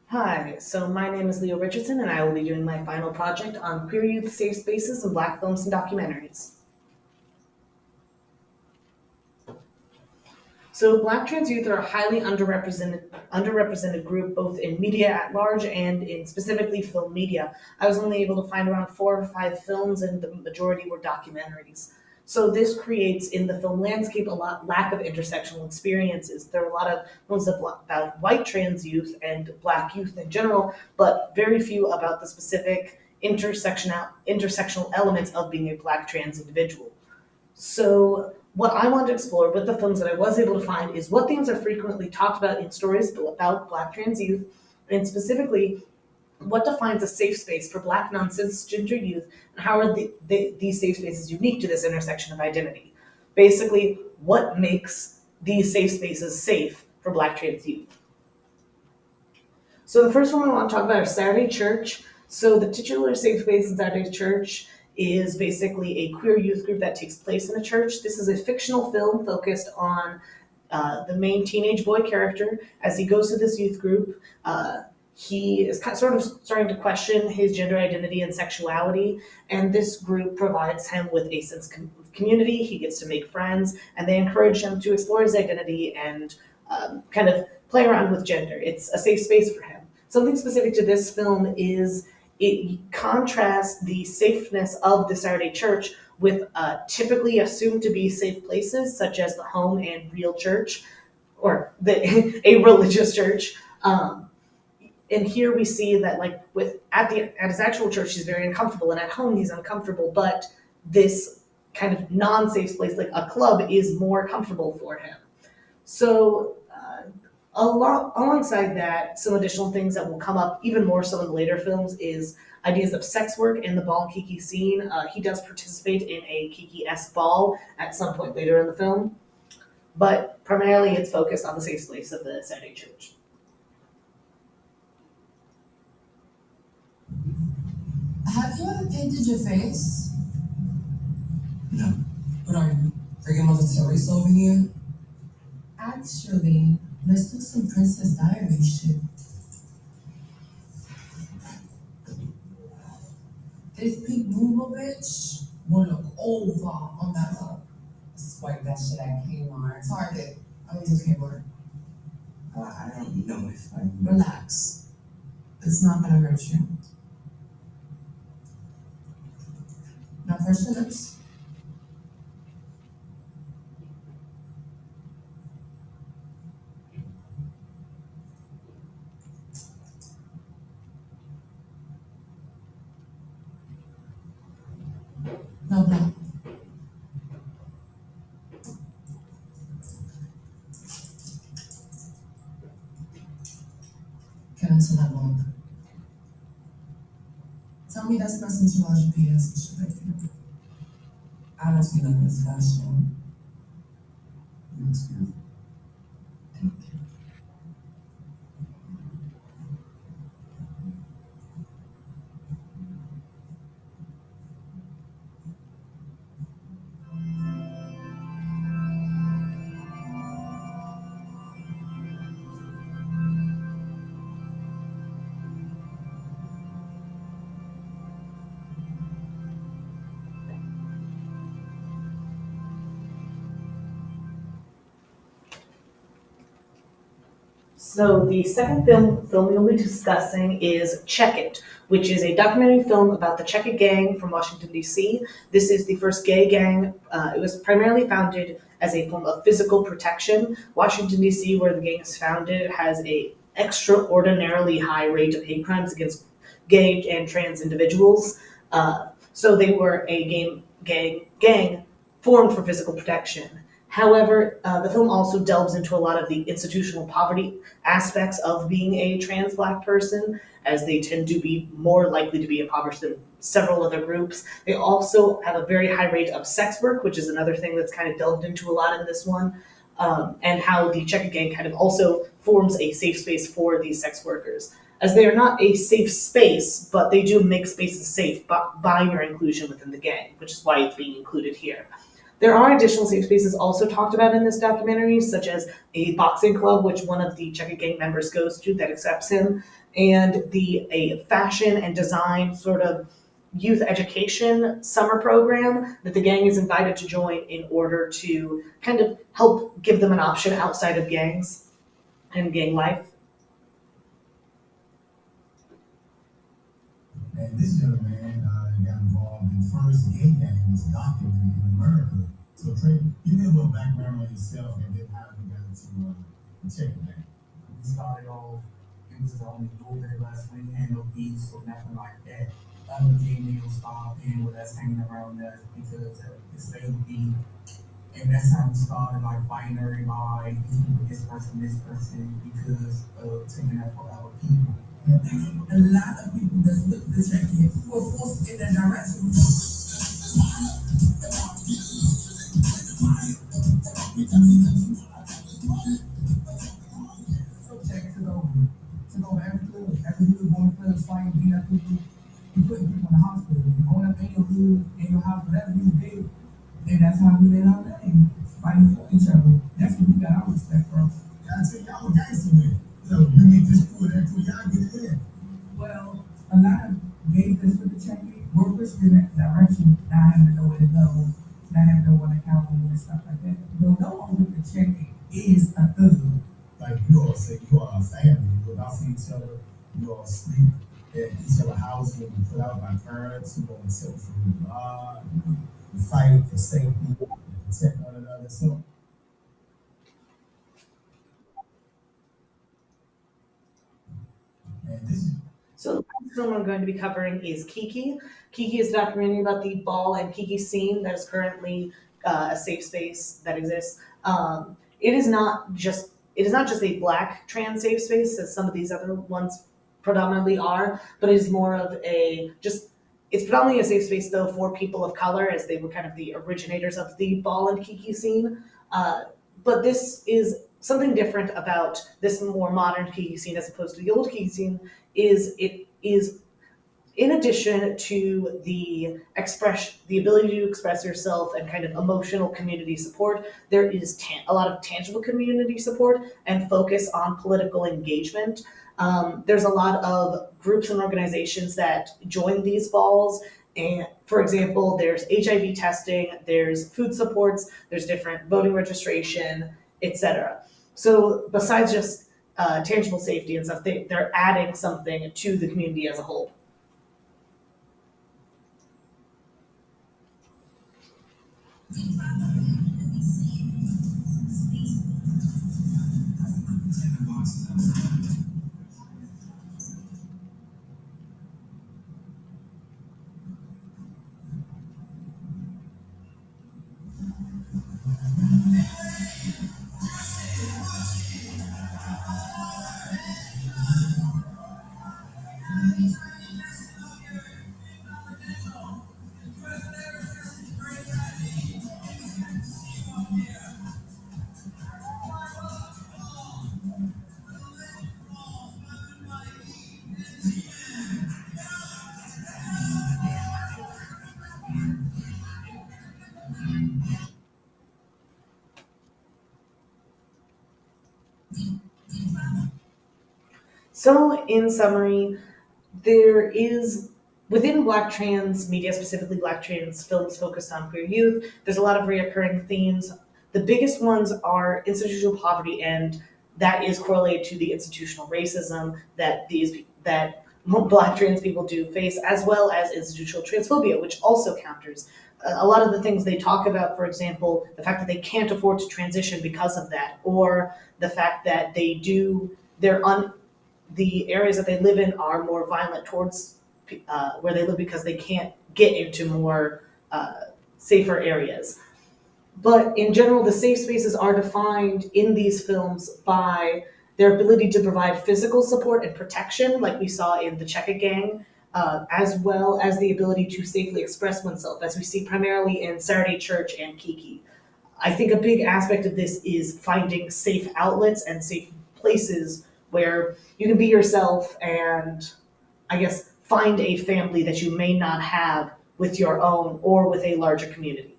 Hi, so my name is Leo Richardson, and I will be doing my final project on queer youth safe spaces in Black films and documentaries. So, Black trans youth are a highly underrepresented group both in media at large and in specifically film media. I was only able to find around 4 or 5 films, and the majority were documentaries. So this creates in the film landscape a lot lack of intersectional experiences. There are a lot of films about white trans youth and Black youth in general, but very few about the specific intersectional elements of being a Black trans individual. So, what I wanted to explore with the films that I was able to find is what themes are frequently talked about in stories about Black trans youth, and specifically, what defines a safe space for Black non cisgender youth, and how are these safe spaces unique to this intersection of identity? Basically, what makes these safe spaces safe for Black trans youth? So the first one I want to talk about is Saturday Church. So the titular safe space in Saturday Church is basically a queer youth group that takes place in a church. This is a fictional film focused on the main teenage boy character as he goes to this youth group. He is sort of starting to question his gender identity and sexuality, and this group provides him with a sense of community. He gets to make friends, and they encourage him to explore his identity and kind of play around with gender. It's a safe space for him. Something specific to this film is it contrasts the safeness of the Saturday church with typically assumed to be safe places, such as the home and real church, or a religious church. And here we see that, like with at his actual church, he's very uncomfortable, and at home he's uncomfortable. But this kind of non-safe place, like a club, is more comfortable for him. So, alongside that, some additional things that will come up even more so in later films is ideas of sex work in the ball and Kiki scene. He does participate in a Kiki-esque ball at some point later in the film, but primarily it's focused on the safe space of the Saturday Church. Have you ever painted your face? No. What are you? Freaking Mother Teresa over here? Actually, let's do some Princess Diary shit. This pink Moomba bitch will look over on that look. Swipe that shit at Kmart. Target. I went to Kmart. I don't know if I. Relax. It's not gonna hurt you. Now first your lips. Now blow. Get into that mode. Tell me that's not since you watch BS and shit like that. I don't see nothing special. Looks beautiful. Thank you. So the second film we'll be discussing is Check It, which is a documentary film about the Check It gang from Washington, D.C. This is the first gay gang. It was primarily founded as a form of physical protection. Washington, D.C., where the gang is founded, has a extraordinarily high rate of hate crimes against gay and trans individuals. So they were a gang formed for physical protection. However, the film also delves into a lot of the institutional poverty aspects of being a trans Black person, as they tend to be more likely to be impoverished than several other groups. They also have a very high rate of sex work, which is another thing that's kind of delved into a lot in this one, and how the Check It Gang kind of also forms a safe space for these sex workers. As they are not a safe space, but they do make spaces safe by your inclusion within the gang, which is why it's being included here. There are additional safe spaces also talked about in this documentary, such as a boxing club, which one of the Checka gang members goes to that accepts him, and the a fashion and design sort of youth education summer program that the gang is invited to join in order to kind of help give them an option outside of gangs and gang life. And this young man got involved in first gay gangs documented in America. So Trey, give me a little background on yourself and then how you got into the check gang. We started off, it was only a little bit of us, we didn't have no beats or nothing like that. Other gay niggas started being with us, hanging around us because it's fake beat. And that's how we started like fighting everybody, with this person, because of taking up for our people. A lot of people that's with the check-in were forced in that direction. So check it to go every hood going to clubs, fighting, beating up people, you putting people in the hospital, you going up in your hood, in your house, whatever you did, and that's how we made our name, fighting for each other. That's where we got our respect from. Yeah, I tell y'all a gangster man. So you meet this crew that crew, y'all get it in. Well, a lot of gays that's with the check-in were pushed in that direction, not having to know where to go, not having to know what to count on and stuff like that. But no one with the check-in is a thug. Like you all say, you are a family. You look out for each other. You all sleep at each other's houses when you put out by parents who go and tell for who you are. You fight for safety, and protect one another. So, and this is So the last film I'm going to be covering is Kiki. Kiki is a documentary about the ball and Kiki scene that is currently a safe space that exists. It is not just a black trans safe space as some of these other ones predominantly are, but it is more of a just. It's predominantly a safe space though for people of color, as they were kind of the originators of the ball and Kiki scene. But this is something different about this more modern Kiki scene as opposed to the old Kiki scene. Is it is in addition to the ability to express yourself and kind of emotional community support, there is a lot of tangible community support and focus on political engagement. There's a lot of groups and organizations that join these balls. And for example, there's HIV testing, there's food supports, there's different voting registration, etc. So besides just tangible safety and stuff, they're adding something to the community as a whole. So, in summary, there is within Black trans media, specifically Black trans films focused on queer youth, there's a lot of reoccurring themes. The biggest ones are institutional poverty, and that is correlated to the institutional racism that Black trans people do face, as well as institutional transphobia, which also counters. A lot of the things they talk about, for example, the fact that they can't afford to transition because of that, or the fact that they're the areas that they live in are more violent towards where they live because they can't get into more safer areas. But in general, the safe spaces are defined in these films by their ability to provide physical support and protection, like we saw in the Checka Gang, as well as the ability to safely express oneself, as we see primarily in Saturday Church and Kiki. I think a big aspect of this is finding safe outlets and safe places where you can be yourself and, I guess, find a family that you may not have with your own or with a larger community.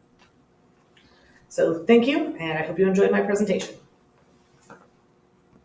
So thank you, and I hope you enjoyed my presentation.